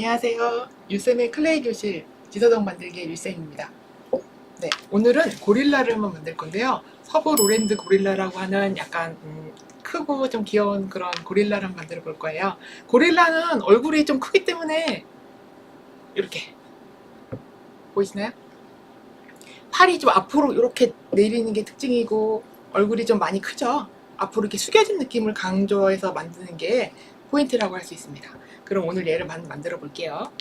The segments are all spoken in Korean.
안녕하세요. 유쌤의 클레이 교실 지서정 만들기의 유쌤입니다. 네, 오늘은 고릴라를 한번 만들 건데요. 서부 로랜드 고릴라라고 하는 약간 크고 좀 귀여운 그런 고릴라를 한번 만들어 볼 거예요. 고릴라는 얼굴이 좀 크기 때문에 이렇게 보이시나요? 팔이 좀 앞으로 이렇게 내리는 게 특징이고 얼굴이 좀 많이 크죠? 앞으로 이렇게 숙여진 느낌을 강조해서 만드는 게 포인트라고 할 수 있습니다. 그럼 오늘 얘를 만들어 볼게요.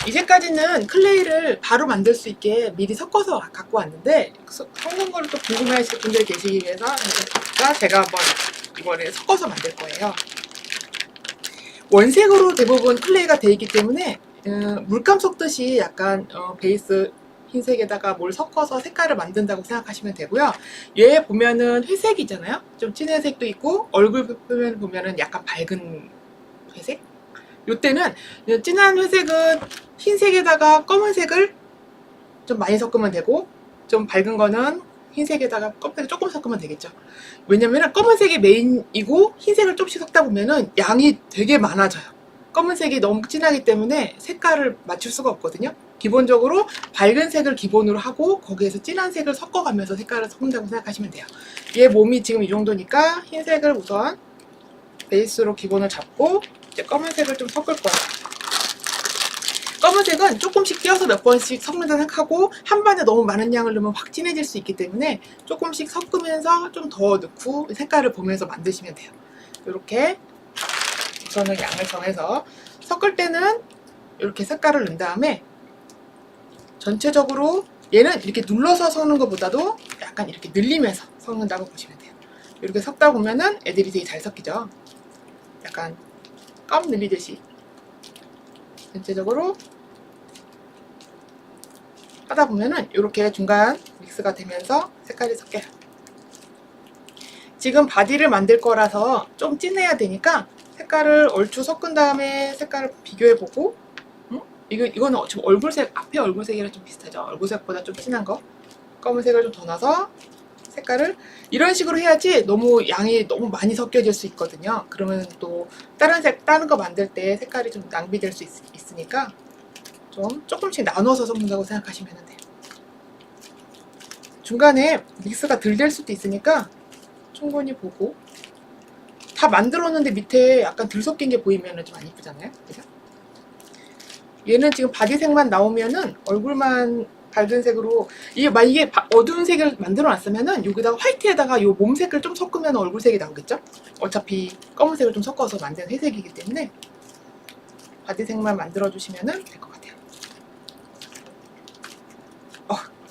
이제까지는 클레이를 바로 만들 수 있게 미리 섞어서 갖고 왔는데 섞는 거를 또 궁금해하실 분들이 계시기 위해서 제가 한번 이거를 섞어서 만들 거예요. 원색으로 대부분 클레이가 되어 있기 때문에 물감 섞듯이 약간 베이스 흰색에다가 뭘 섞어서 색깔을 만든다고 생각하시면 되고요. 얘 보면은 회색이잖아요. 좀 진한 색도 있고 얼굴 표면 보면은 약간 밝은 회색? 요때는 진한 회색은 흰색에다가 검은색을 좀 많이 섞으면 되고 좀 밝은 거는 흰색에다가 검은색을 조금 섞으면 되겠죠. 왜냐면 검은색이 메인이고 흰색을 조금씩 섞다 보면은 양이 되게 많아져요. 검은색이 너무 진하기 때문에 색깔을 맞출 수가 없거든요. 기본적으로 밝은 색을 기본으로 하고 거기에서 진한 색을 섞어가면서 색깔을 섞는다고 생각하시면 돼요. 얘 몸이 지금 이 정도니까 흰색을 우선 베이스로 기본을 잡고 이제 검은색을 좀 섞을 거예요. 검은색은 조금씩 띄어서 몇 번씩 섞는다 생각하고 한 번에 너무 많은 양을 넣으면 확 진해질 수 있기 때문에 조금씩 섞으면서 좀 더 넣고 색깔을 보면서 만드시면 돼요. 이렇게 우선은 양을 정해서 섞을 때는 이렇게 색깔을 넣은 다음에 전체적으로 얘는 이렇게 눌러서 섞는 것보다도 약간 이렇게 늘리면서 섞는다고 보시면 돼요. 이렇게 섞다 보면은 애들이 되게 잘 섞이죠. 약간 껌 늘리듯이 전체적으로 하다 보면은 이렇게 중간 믹스가 되면서 색깔이 섞여요. 지금 바디를 만들 거라서 좀 진해야 되니까 색깔을 얼추 섞은 다음에 색깔을 비교해보고 이거는 지금 얼굴색, 앞에 얼굴색이랑 좀 비슷하죠. 얼굴색보다 좀 진한 거 검은색을 좀 더 넣어서 색깔을 이런 식으로 해야지 너무 양이 너무 많이 섞여질 수 있거든요. 그러면 또 다른 거 만들 때 색깔이 좀 낭비될 수 있으니까 좀 조금씩 나눠서 섞는다고 생각하시면 돼요. 중간에 믹스가 덜 될 수도 있으니까 충분히 보고 다 만들었는데 밑에 약간 덜 섞인 게 보이면 좀 안 이쁘잖아요. 그죠? 얘는 지금 바디색만 나오면은 얼굴만 밝은 색으로 이게 만약에 어두운 색을 만들어 놨으면은 여기다가 화이트에다가 요 몸색을 좀 섞으면 얼굴색이 나오겠죠? 어차피 검은색을 좀 섞어서 만든 회색이기 때문에 바디색만 만들어 주시면은 될 것 같아요.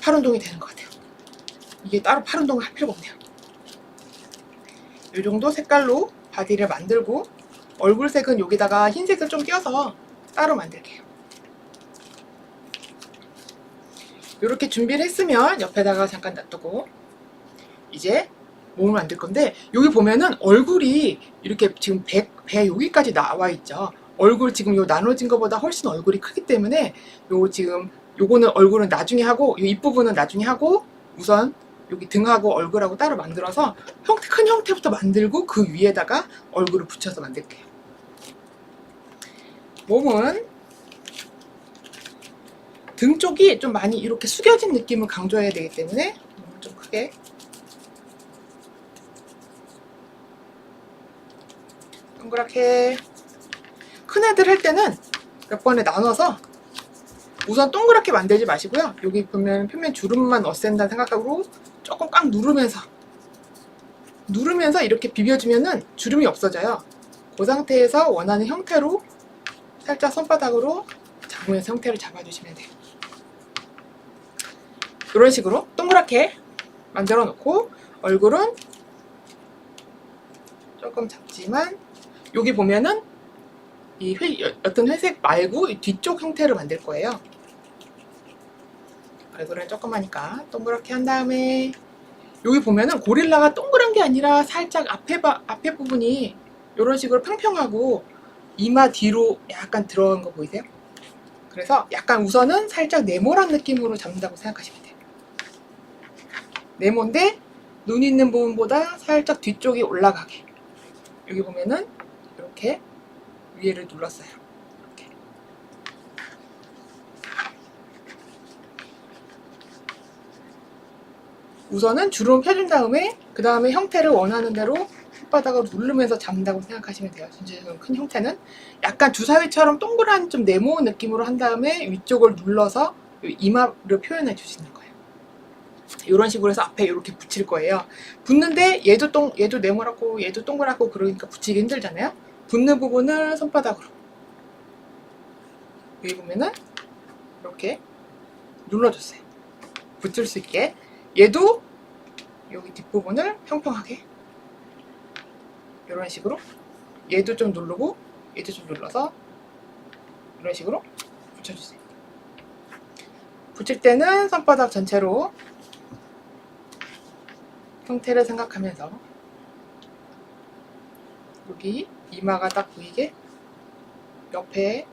팔운동이 되는 것 같아요. 이게 따로 팔운동을 할 필요가 없네요. 이 정도 색깔로 바디를 만들고 얼굴색은 여기다가 흰색을 좀 띄어서 따로 만들게요. 이렇게 준비를 했으면 옆에다가 잠깐 놔두고 이제 몸을 만들 건데 여기 보면은 얼굴이 이렇게 지금 배 여기까지 나와 있죠. 얼굴 지금 요 나눠진 것보다 훨씬 얼굴이 크기 때문에 요 지금 요거는 얼굴은 나중에 하고 이 입부분은 나중에 하고 우선 여기 등하고 얼굴하고 따로 만들어서 큰 형태부터 만들고 그 위에다가 얼굴을 붙여서 만들게요. 몸은 등 쪽이 좀 많이 이렇게 숙여진 느낌을 강조해야 되기 때문에 몸을 좀 크게 동그랗게 큰 애들 할 때는 몇 번에 나눠서 우선 동그랗게 만들지 마시고요. 여기 보면 표면 주름만 없앤다 생각하고 조금 꽉 누르면서 이렇게 비벼주면은 주름이 없어져요. 그 상태에서 원하는 형태로 살짝 손바닥으로 잡으면서 형태를 잡아주시면 돼요. 이런 식으로 동그랗게 만들어 놓고 얼굴은 조금 작지만 여기 보면은 어떤 회색 말고 이 뒤쪽 형태를 만들 거예요. 얼굴은 조그마니까 동그랗게 한 다음에 여기 보면은 고릴라가 동그란 게 아니라 살짝 앞에 부분이 이런 식으로 평평하고 이마 뒤로 약간 들어간 거 보이세요? 그래서 약간 우선은 살짝 네모란 느낌으로 잡는다고 생각하시면 돼요. 네모인데 눈 있는 부분보다 살짝 뒤쪽이 올라가게 여기 보면은 이렇게 위에를 눌렀어요. 이렇게. 우선은 주름 펴준 다음에 그 다음에 형태를 원하는 대로 손바닥으로 누르면서 잡는다고 생각하시면 돼요. 전체적으로 큰 형태는 약간 주사위처럼 동그란 좀 네모한 느낌으로 한 다음에 위쪽을 눌러서 이마를 표현해 주시는 거예요. 이런 식으로 해서 앞에 이렇게 붙일 거예요. 붙는데 얘도 네모라고 얘도 동그랗고 그러니까 붙이기 힘들잖아요. 붙는 부분을 손바닥으로 여기 보면은 이렇게 눌러줬어요. 붙을 수 있게. 얘도 여기 뒷부분을 평평하게 이런 식으로 얘도 좀 누르고 얘도 좀 눌러서 이런 식으로 붙여주세요. 붙일 때는 손바닥 전체로 형태를 생각하면서 여기 이마가 딱 보이게 옆에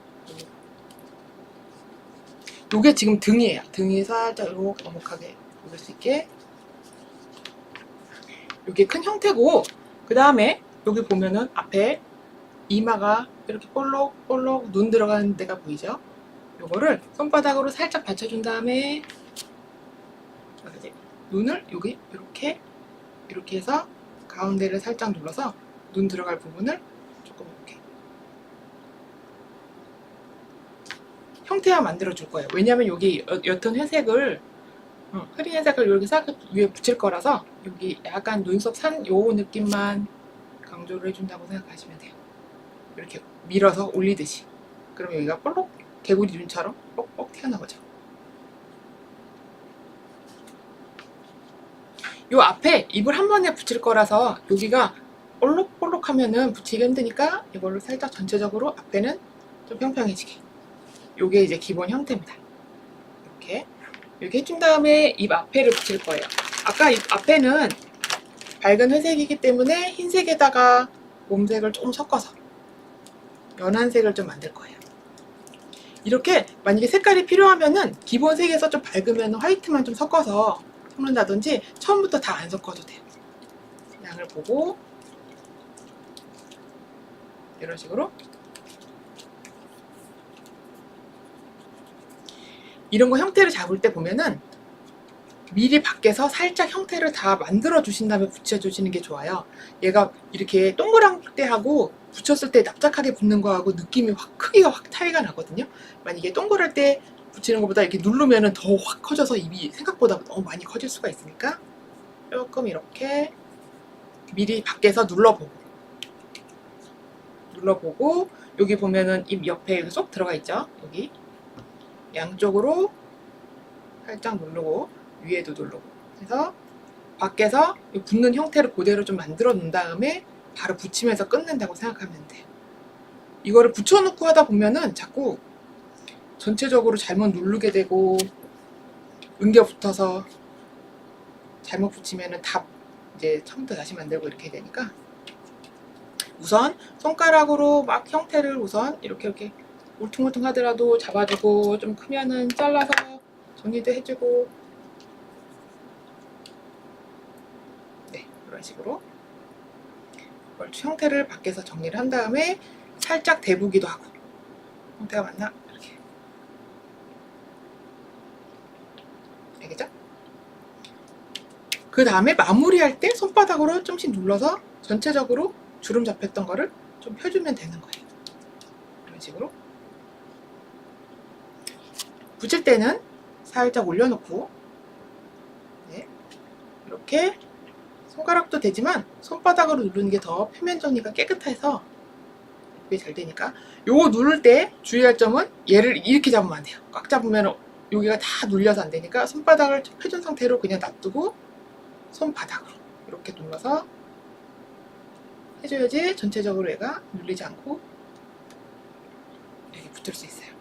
요게 지금 등이에요. 등이 살짝 이렇게 오목하게 보일 수 있게 요게 큰 형태고 그 다음에 여기 보면은 앞에 이마가 이렇게 볼록볼록 눈 들어가는 데가 보이죠? 요거를 손바닥으로 살짝 받쳐준 다음에 눈을 여기 이렇게 해서 가운데를 살짝 눌러서 눈 들어갈 부분을 조금 이렇게 형태화 만들어 줄 거예요. 왜냐면 여기 옅은 회색을 흐린 회색을 이렇게 싹 위에 붙일 거라서 여기 약간 눈썹 산 요 느낌만 강조를 해준다고 생각하시면 돼요. 이렇게 밀어서 올리듯이. 그럼 여기가 볼록 개구리 눈처럼 뻑뻑 튀어나오죠. 요 앞에 입을 한 번에 붙일 거라서 여기가 볼록볼록 하면은 붙이기 힘드니까 이걸로 살짝 전체적으로 앞에는 좀 평평해지게. 요게 이제 기본 형태입니다. 이렇게 해준 다음에 입 앞에를 붙일 거예요. 아까 입 앞에는 밝은 회색이기 때문에 흰색에다가 봄색을 좀 섞어서 연한 색을 좀 만들 거예요. 이렇게 만약에 색깔이 필요하면은 기본 색에서 좀 밝으면 화이트만 좀 섞어서 섞는다든지 처음부터 다 안 섞어도 돼요. 양을 보고 이런 식으로 이런 거 형태를 잡을 때 보면은 미리 밖에서 살짝 형태를 다 만들어 주신 다음에 붙여 주시는 게 좋아요. 얘가 이렇게 동그란 때하고 붙였을 때 납작하게 붙는 거하고 느낌이 크기가 확 차이가 나거든요. 만약에 동그랄 때 붙이는 것보다 이렇게 누르면은 더 확 커져서 입이 생각보다 너무 많이 커질 수가 있으니까 조금 이렇게 미리 밖에서 눌러보고 여기 보면은 입 옆에 쏙 들어가 있죠. 여기 양쪽으로 살짝 누르고 위에도 누르고 그래서 밖에서 붙는 형태를 그대로 좀 만들어 놓은 다음에 바로 붙이면서 끝낸다고 생각하면 돼요. 이거를 붙여놓고 하다 보면은 자꾸 전체적으로 잘못 누르게 되고 응겨 붙어서 잘못 붙이면은 다 이제 처음부터 다시 만들고 이렇게 되니까 우선 손가락으로 막 형태를 우선 이렇게 울퉁불퉁 하더라도 잡아주고 좀 크면은 잘라서 정리도 해주고 네 이런 식으로 얼추 형태를 밖에서 정리를 한 다음에 살짝 대보기도 하고 형태가 맞나? 이렇게 알겠죠? 그 다음에 마무리할 때 손바닥으로 좀씩 눌러서 전체적으로 주름 잡혔던 거를 좀 펴주면 되는 거예요. 이런 식으로 붙일 때는 살짝 올려놓고 네, 이렇게 손가락도 되지만 손바닥으로 누르는 게 더 표면 정리가 깨끗해서 그게 잘 되니까 요거 누를 때 주의할 점은 얘를 이렇게 잡으면 안 돼요. 꽉 잡으면 여기가 다 눌려서 안 되니까 손바닥을 펴준 상태로 그냥 놔두고 손바닥으로 이렇게 눌러서 해줘야지 전체적으로 얘가 눌리지 않고 이렇게 붙을 수 있어요.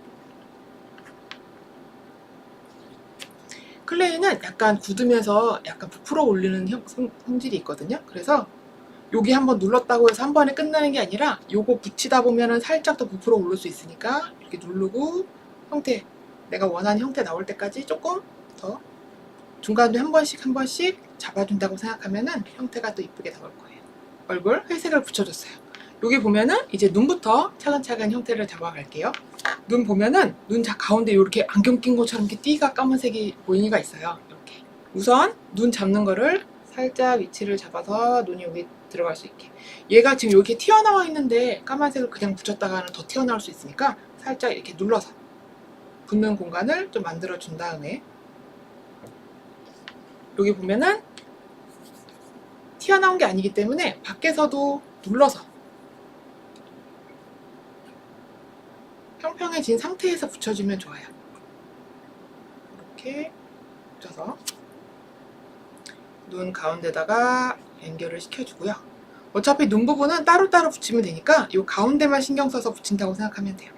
클레이는 약간 굳으면서 약간 부풀어 올리는 성질이 있거든요. 그래서 여기 한번 눌렀다고 해서 한 번에 끝나는 게 아니라 요거 붙이다 보면은 살짝 더 부풀어 오를 수 있으니까 이렇게 누르고 형태 내가 원하는 형태 나올 때까지 조금 더 중간에 한 번씩 잡아준다고 생각하면은 형태가 또 이쁘게 나올 거예요. 얼굴 회색을 붙여줬어요. 여기 보면은 이제 눈부터 차근차근 형태를 잡아갈게요. 눈 보면은 눈 가운데 이렇게 안경 낀 것처럼 이렇게 띠가 까만색이 보이가 있어요. 이렇게. 우선 눈 잡는 거를 살짝 위치를 잡아서 눈이 여기 들어갈 수 있게. 얘가 지금 이렇게 튀어나와 있는데 까만색을 그냥 붙였다가는 더 튀어나올 수 있으니까 살짝 이렇게 눌러서 붙는 공간을 좀 만들어 준 다음에 여기 보면은 튀어나온 게 아니기 때문에 밖에서도 눌러서 평평해진 상태에서 붙여주면 좋아요. 이렇게 붙여서 눈 가운데다가 연결을 시켜주고요. 어차피 눈 부분은 따로따로 붙이면 되니까 이 가운데만 신경 써서 붙인다고 생각하면 돼요.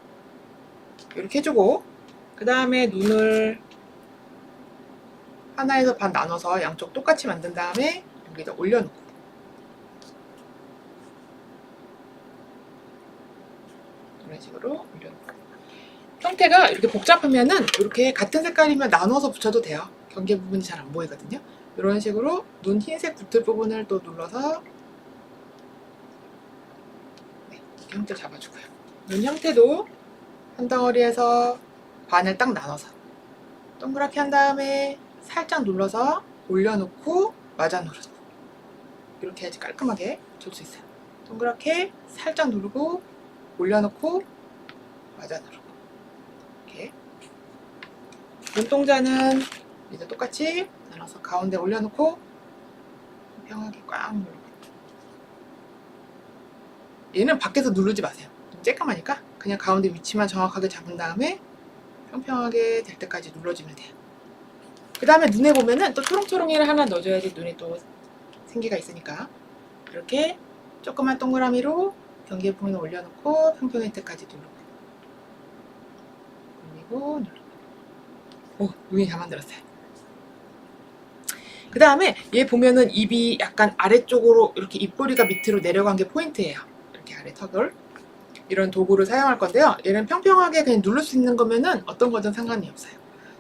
이렇게 해주고 그 다음에 눈을 하나에서 반 나눠서 양쪽 똑같이 만든 다음에 여기다 올려놓고 이런 식으로 올려놓고 형태가 이렇게 복잡하면은 이렇게 같은 색깔이면 나눠서 붙여도 돼요. 경계 부분이 잘 안 보이거든요. 이런 식으로 눈 흰색 붙을 부분을 또 눌러서 이렇게 형태 잡아주고요. 눈 형태도 한 덩어리에서 반을 딱 나눠서 동그랗게 한 다음에 살짝 눌러서 올려놓고 맞아 누르고 이렇게 해야지 깔끔하게 줄 수 있어요. 동그랗게 살짝 누르고 올려놓고 맞아 누르고 이렇게. 눈동자는 이제 똑같이 나눠서 가운데 올려놓고 평평하게 꽉 누르고. 얘는 밖에서 누르지 마세요. 좀 쬐끔하니까 그냥 가운데 위치만 정확하게 잡은 다음에 평평하게 될 때까지 눌러주면 돼요. 그 다음에 눈에 보면은 또 초롱초롱이를 하나 넣어줘야지 눈이 또 생기가 있으니까 이렇게 조그만 동그라미로 경계 부분을 올려놓고 평평할 때까지 누르고 올리고 누르고. 오, 눈이 잘 만들었어요. 그 다음에 얘 보면은 입이 약간 아래쪽으로 이렇게 입꼬리가 밑으로 내려간 게 포인트예요. 이렇게 아래 턱을 이런 도구를 사용할 건데요. 얘는 평평하게 그냥 누를 수 있는 거면은 어떤 거든 상관이 없어요.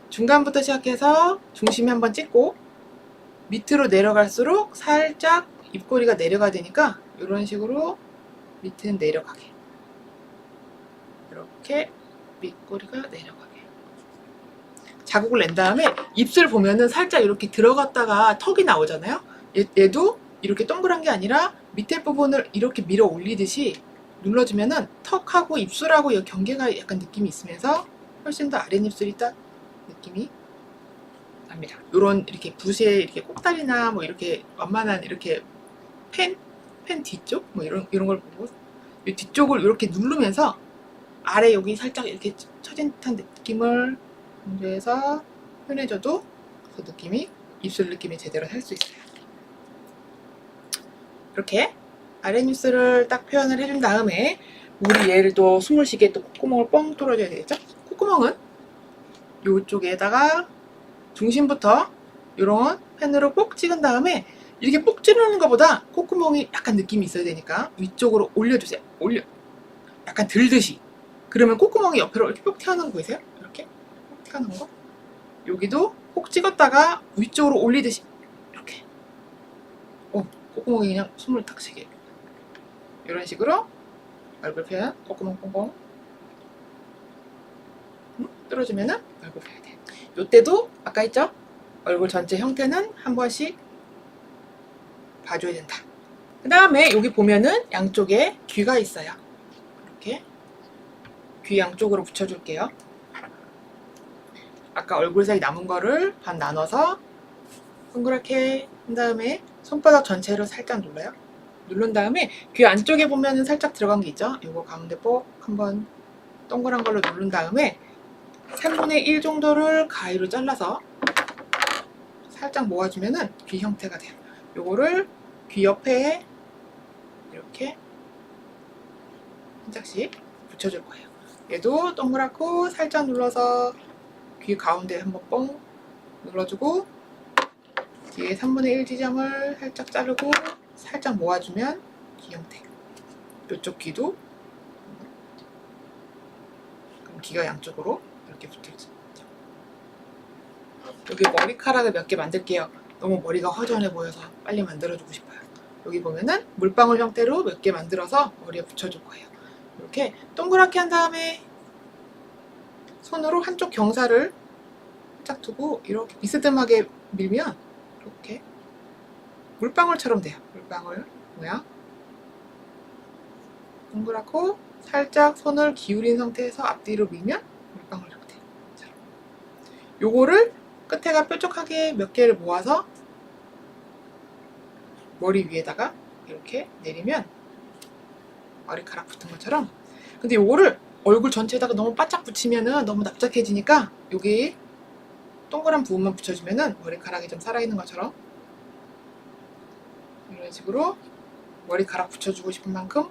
중간부터 시작해서 중심에 한번 찍고 밑으로 내려갈수록 살짝 입꼬리가 내려가야 되니까 이런 식으로 밑은 내려가게 이렇게 밑꼬리가 내려가게 자국을 낸 다음에 입술 보면은 살짝 이렇게 들어갔다가 턱이 나오잖아요. 얘도 이렇게 동그란 게 아니라 밑에 부분을 이렇게 밀어 올리듯이 눌러주면은 턱하고 입술하고 이 경계가 약간 느낌이 있으면서 훨씬 더 아랫입술이 딱 느낌이 납니다. 요런 이렇게 붓에 이렇게 꼭다리나 뭐 이렇게 완만한 이렇게 펜 뒤쪽 뭐 이런 걸 보고 이 뒤쪽을 이렇게 누르면서 아래 여기 살짝 이렇게 처진 듯한 느낌을 강조해서 표현해줘도 그 느낌이 입술 느낌이 제대로 살 수 있어요. 이렇게 아랫입술을 딱 표현을 해준 다음에 우리 얘를 또 숨을 쉬게 또 콧구멍을 뻥 뚫어줘야 되겠죠? 콧구멍은 이쪽에다가 중심부터 이런 펜으로 꼭 찍은 다음에 이렇게 꼭 찌르는 것보다 콧구멍이 약간 느낌이 있어야 되니까 위쪽으로 올려주세요. 약간 들듯이. 그러면 콧구멍이 옆으로 이렇게 쭉 튀어나온 거 보이세요? 이렇게 쭉 튀어나온 거. 여기도 꼭 찍었다가 위쪽으로 올리듯이 이렇게. 콧구멍이 그냥 숨을 탁 쉬게. 이런 식으로 얼굴 표현 콧구멍 뻥뻥 뚫어주면은 얼굴 표현이 돼요. 요때도 아까 했죠? 얼굴 전체 형태는 한 번씩 봐줘야 된다. 그 다음에 여기 보면은 양쪽에 귀가 있어요. 이렇게 귀 양쪽으로 붙여줄게요. 아까 얼굴 사이 남은 거를 반 나눠서 동그랗게 한 다음에 손바닥 전체로 살짝 눌러요. 누른 다음에 귀 안쪽에 보면은 살짝 들어간 게 있죠? 이거 가운데 꼭 한번 동그란 걸로 누른 다음에 3분의 1 정도를 가위로 잘라서 살짝 모아주면은 귀 형태가 돼요. 요거를 귀 옆에 이렇게 한 짝씩 붙여줄 거예요. 얘도 동그랗고 살짝 눌러서 귀 가운데 한번 뻥 눌러주고 뒤에 3분의 1 지점을 살짝 자르고 살짝 모아주면 귀 형태. 이쪽 귀도 그럼 귀가 양쪽으로 이렇게 붙어있죠. 여기 머리카락을 몇 개 만들게요. 너무 머리가 허전해 보여서 빨리 만들어주고 싶어요. 여기 보면은 물방울 형태로 몇 개 만들어서 머리에 붙여줄 거예요. 이렇게 동그랗게 한 다음에 손으로 한쪽 경사를 살짝 두고 이렇게 비스듬하게 밀면 이렇게 물방울처럼 돼요. 물방울 모양. 동그랗고 살짝 손을 기울인 상태에서 앞뒤로 밀면 물방울 형태. 요거를 끝에가 뾰족하게 몇 개를 모아서 머리 위에다가 이렇게 내리면 머리카락 붙은 것처럼. 근데 요거를 얼굴 전체에다가 너무 바짝 붙이면은 너무 납작해지니까 여기 동그란 부분만 붙여주면은 머리카락이 좀 살아있는 것처럼 이런 식으로 머리카락 붙여주고 싶은 만큼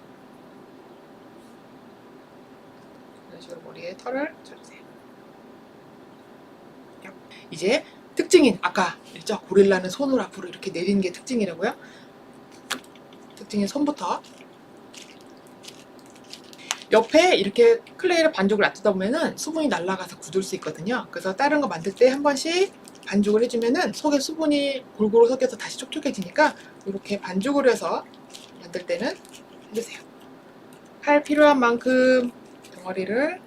이런 식으로 머리에 털을 붙여주세요. 이제 특징인 아까 그랬죠? 고릴라는 손을 앞으로 이렇게 내리는 게 특징이라고요? 특징인 손부터 옆에 이렇게 클레이를 반죽을 놔두다 보면은 수분이 날아가서 굳을 수 있거든요. 그래서 다른 거 만들 때 한 번씩 반죽을 해주면은 속에 수분이 골고루 섞여서 다시 촉촉해지니까 이렇게 반죽을 해서 만들 때는 해주세요. 팔 필요한 만큼 덩어리를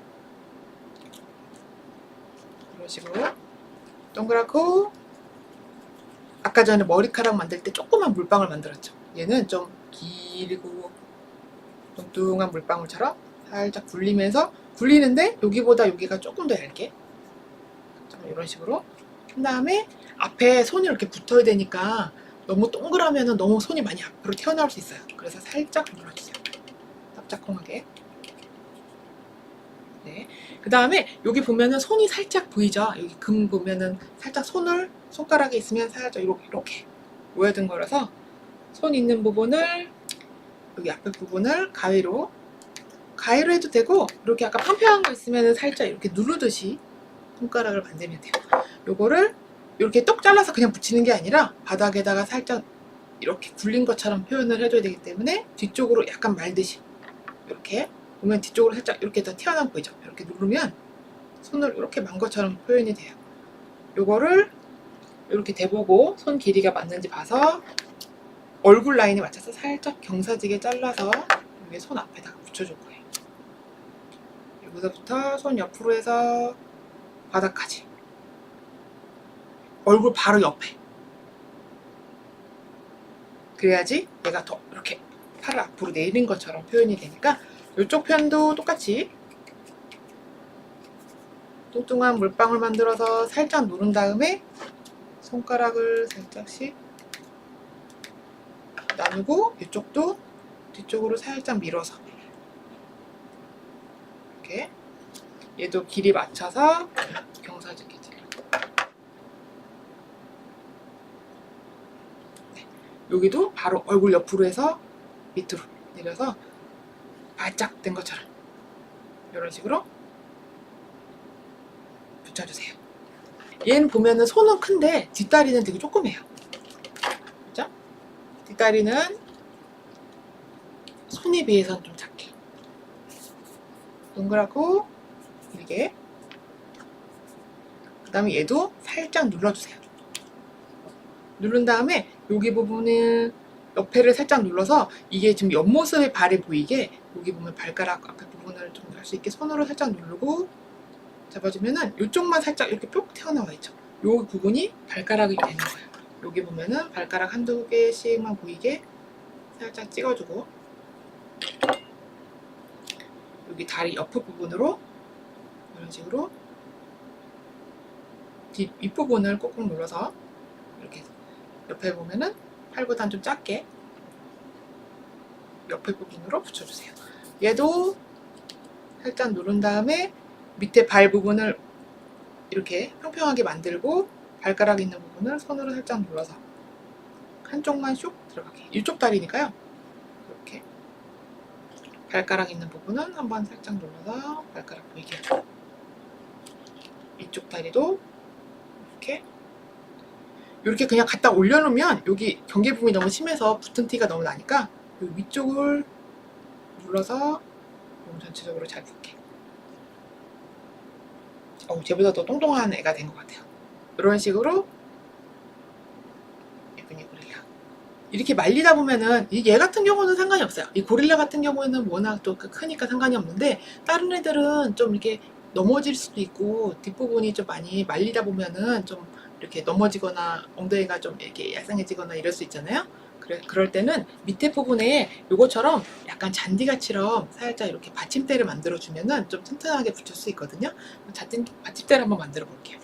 이런 식으로 동그랗고 아까 전에 머리카락 만들 때 조그만 물방울 만들었죠. 얘는 좀 길고 뚱뚱한 물방울처럼 살짝 굴리면서 굴리는데 여기보다 여기가 조금 더 얇게 이런 식으로 한 다음에 앞에 손이 이렇게 붙어야 되니까 너무 동그라면 너무 손이 많이 앞으로 튀어나올 수 있어요. 그래서 살짝 눌러주세요. 납작하게. 네. 그 다음에 여기 보면은 손이 살짝 보이죠? 여기 금 보면은 살짝 손을 손가락에 있으면 살짝 이렇게 모여든 거라서 손 있는 부분을 여기 앞에 부분을 가위로 해도 되고 이렇게 약간 평평한 거 있으면 살짝 이렇게 누르듯이 손가락을 만들면 돼요. 요거를 이렇게 똑 잘라서 그냥 붙이는 게 아니라 바닥에다가 살짝 이렇게 굴린 것처럼 표현을 해줘야 되기 때문에 뒤쪽으로 약간 말듯이 이렇게 보면 뒤쪽으로 살짝 이렇게 더 튀어나온 보이죠? 이렇게 누르면 손을 이렇게 만 것처럼 표현이 돼요. 요거를 이렇게 대보고 손 길이가 맞는지 봐서 얼굴 라인에 맞춰서 살짝 경사지게 잘라서 여기 손 앞에다가 붙여줄 거예요. 여기서부터 손 옆으로 해서 바닥까지. 얼굴 바로 옆에. 그래야지 얘가 더 이렇게 팔을 앞으로 내린 것처럼 표현이 되니까 이쪽 편도 똑같이 뚱뚱한 물방울 만들어서 살짝 누른 다음에 손가락을 살짝씩 나누고 이쪽도 뒤쪽으로 살짝 밀어서 이렇게 얘도 길이 맞춰서 경사지게 네. 여기도 바로 얼굴 옆으로 해서 밑으로 내려서 바짝 된 것처럼 이런 식으로 붙여주세요. 얘는 보면은 손은 큰데 뒷다리는 되게 조그매요. 그죠? 뒷다리는 손에 비해서는 좀 작게 동그랗고 길게. 그 다음에 얘도 살짝 눌러주세요. 누른 다음에 여기 부분을 옆에를 살짝 눌러서 이게 지금 옆모습의 발이 보이게 여기 보면 발가락 앞에 부분을 좀 할 수 있게 손으로 살짝 누르고 잡아주면은 이쪽만 살짝 이렇게 뿅 튀어나와 있죠. 요 부분이 발가락이 되는 거예요. 여기 보면은 발가락 한두 개씩만 보이게 살짝 찍어주고 여기 다리 옆 부분으로 이런 식으로 윗부분을 꾹꾹 눌러서 이렇게 옆에 보면은 팔보다는 좀 작게 옆에 부분으로 붙여주세요. 얘도 살짝 누른 다음에 밑에 발 부분을 이렇게 평평하게 만들고 발가락 있는 부분을 손으로 살짝 눌러서 한쪽만 슉 들어가게. 이쪽 다리니까요. 이렇게 발가락 있는 부분은 한번 살짝 눌러서 발가락 보이게 하고 이쪽 다리도 이렇게 그냥 갖다 올려놓으면 여기 경계 부분이 너무 심해서 붙은 티가 너무 나니까 이 위쪽을 눌러서 몸 전체적으로 잘 붙게. 쟤보다 더 똥똥한 애가 된 것 같아요. 이런 식으로 예쁜이 고릴라. 이렇게 말리다 보면은 얘 같은 경우는 상관이 없어요. 이 고릴라 같은 경우에는 워낙 또 크니까 상관이 없는데, 다른 애들은 좀 이렇게 넘어질 수도 있고 뒷부분이 좀 많이 말리다 보면은 좀 이렇게 넘어지거나 엉덩이가 좀 이렇게 얄쌍해지거나 이럴 수 있잖아요. 그럴 때는 밑에 부분에 요거처럼 약간 잔디같이럼 살짝 이렇게 받침대를 만들어 주면은 좀 튼튼하게 붙일 수 있거든요. 받침대를 한번 만들어 볼게요.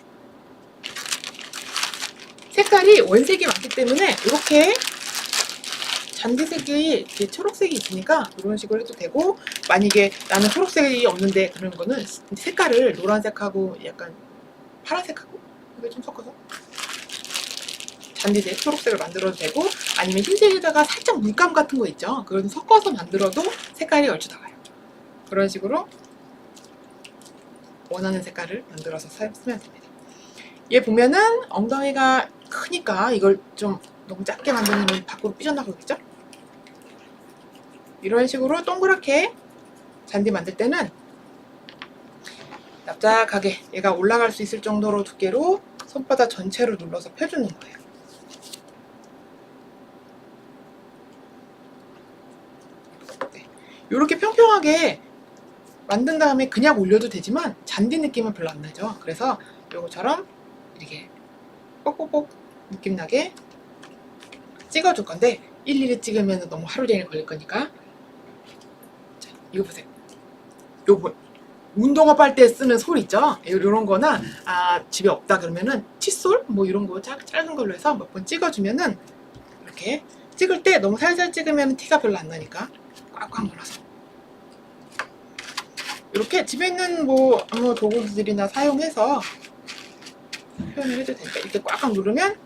색깔이 원색이 많기 때문에 이렇게 잔디색이 이렇게 초록색이 있으니까 이런 식으로 해도 되고, 만약에 나는 초록색이 없는데 그런 거는 색깔을 노란색하고 약간 파란색하고 이거 좀 섞어서 잔디색 초록색을 만들어도 되고, 아니면 흰색에다가 살짝 물감 같은 거 있죠, 그걸 섞어서 만들어도 색깔이 얼추 나와요. 그런 식으로 원하는 색깔을 만들어서 쓰면 됩니다. 얘 보면은 엉덩이가 크니까 이걸 좀 너무 작게 만들면 밖으로 삐져나가겠죠? 이런 식으로 동그랗게 잔디 만들 때는 납작하게 얘가 올라갈 수 있을 정도로 두께로 손바닥 전체를 눌러서 펴주는 거예요. 네. 이렇게 평평하게 만든 다음에 그냥 올려도 되지만 잔디 느낌은 별로 안 나죠. 그래서 요거처럼 이렇게 뽁뽁뽁 느낌 나게 찍어줄 건데, 일일이 찍으면 너무 하루 종일 걸릴 거니까. 자, 이거 보세요. 요거 운동화 빨 때 쓰는 솔 있죠? 요런 거나 집에 없다 그러면은 칫솔 뭐 이런 거 짧은 걸로 해서 몇 번 찍어주면은, 이렇게 찍을 때 너무 살살 찍으면 티가 별로 안 나니까 꽉꽉 눌러서 이렇게 집에 있는 뭐 아무 도구들이나 사용해서 표현을 해도 되니까, 이렇게 꽉꽉 누르면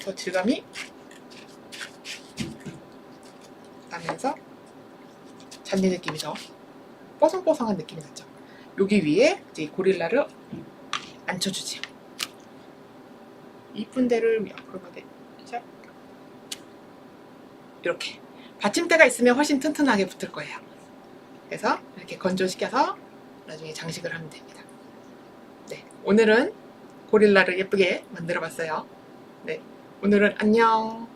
더 질감이 나면서 잔디 느낌이 더 뽀송뽀송한 느낌이 나죠. 여기 위에 이제 고릴라를 앉혀주지. 이쁜 데를 앞으로 가게. 이렇게 받침대가 있으면 훨씬 튼튼하게 붙을 거예요. 그래서 이렇게 건조시켜서 나중에 장식을 하면 됩니다. 네, 오늘은 고릴라를 예쁘게 만들어 봤어요. 네, 오늘은 안녕.